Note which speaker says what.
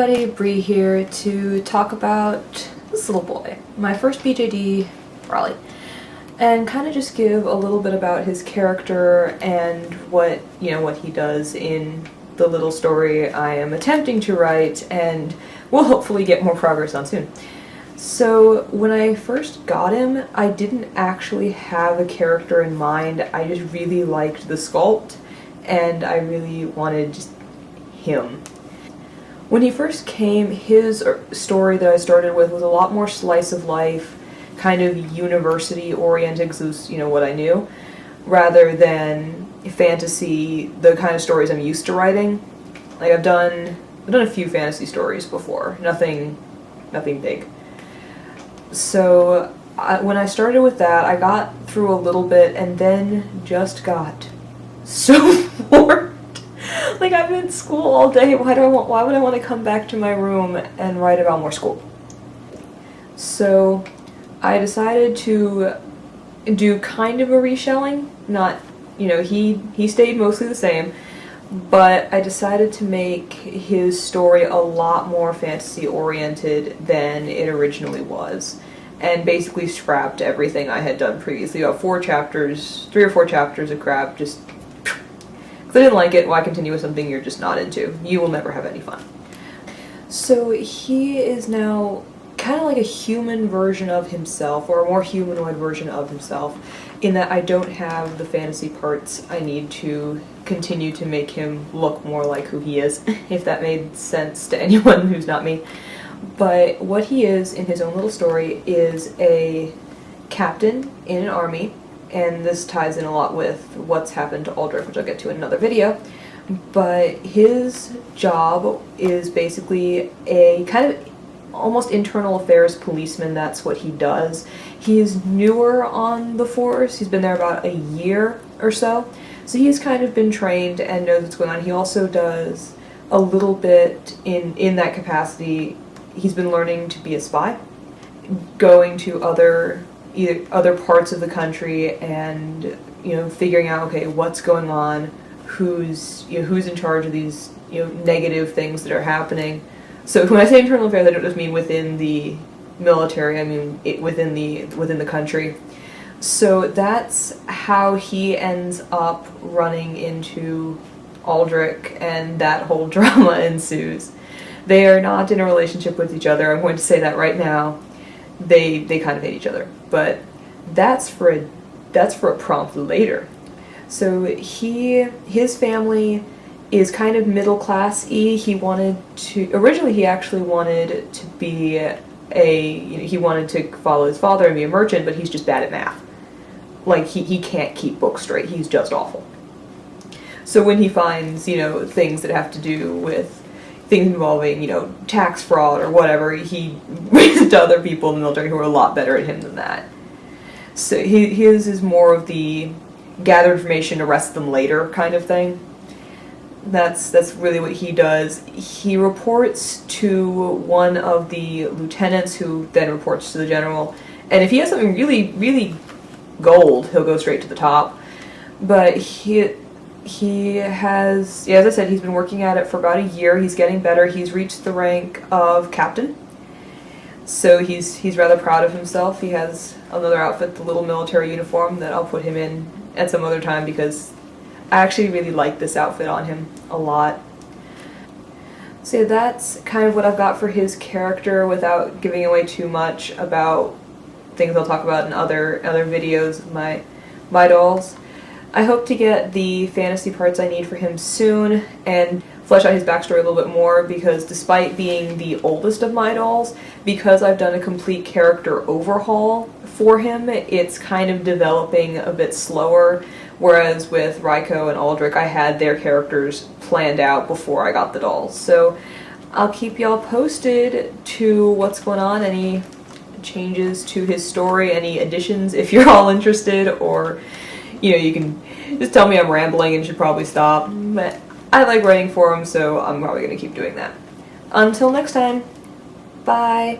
Speaker 1: everybody, Bree here to talk about this little boy, my first BJD, Raleigh, and kind of just give a little bit about his character and what he does in the little story I am attempting to write and will hopefully get more progress on soon. So when I first got him, I didn't actually have a character in mind. I just really liked the sculpt and I really wanted just him. When he first came, his story that I started with was a lot more slice of life, kind of university oriented, because it was, what I knew, rather than fantasy, the kind of stories I'm used to writing. Like I've done a few fantasy stories before, nothing big. So when I started with that, I got through a little bit and then just got so bored. Like, I'm in school all day, why would I want to come back to my room and write about more school? So I decided to do kind of a reshelling, not, he stayed mostly the same, but I decided to make his story a lot more fantasy oriented than it originally was, and basically scrapped everything I had done previously. About 3 or 4 chapters of crap, just if I didn't like it, why continue with something you're just not into? You will never have any fun. So he is now kind of like a human version of himself, or a more humanoid version of himself, in that I don't have the fantasy parts I need to continue to make him look more like who he is, if that made sense to anyone who's not me. But what he is in his own little story is a captain in an army, and this ties in a lot with what's happened to Aldrich, which I'll get to in another video. But his job is basically a kind of almost internal affairs policeman. That's what he does. He's newer on the force. He's been there about a year or so. So he's kind of been trained and knows what's going on. He also does a little bit in that capacity. He's been learning to be a spy, going to other parts of the country and figuring out, okay, what's going on, who's in charge of these negative things that are happening. So when I say internal affairs, I don't just mean within the military, I mean within the country. So that's how he ends up running into Aldrich, and that whole drama ensues. They are not in a relationship with each other. I'm going to say that right now. They kind of hate each other, but that's for a prompt later. So his family is kind of middle class-y. Originally he actually wanted to be he wanted to follow his father and be a merchant, but he's just bad at math. Like he can't keep books straight. He's just awful. So when he finds things that have to do with things involving, tax fraud or whatever, he runs to other people in the military who are a lot better at him than that. So his is more of the gather information, arrest them later kind of thing. That's really what he does. He reports to one of the lieutenants, who then reports to the general, and if he has something really, really gold, he'll go straight to the top. But he has, as I said, he's been working at it for about a year. He's getting better. He's reached the rank of captain. So he's rather proud of himself. He has another outfit, the little military uniform, that I'll put him in at some other time because I actually really like this outfit on him a lot. So that's kind of what I've got for his character without giving away too much about things I'll talk about in other videos of my dolls. I hope to get the fantasy parts I need for him soon and flesh out his backstory a little bit more, because despite being the oldest of my dolls, because I've done a complete character overhaul for him, it's kind of developing a bit slower, whereas with Raleigh and Aldrich, I had their characters planned out before I got the dolls. So I'll keep y'all posted to what's going on, any changes to his story, any additions if you're all interested, or you can just tell me I'm rambling and should probably stop, but I like writing for him, so I'm probably going to keep doing that. Until next time, bye!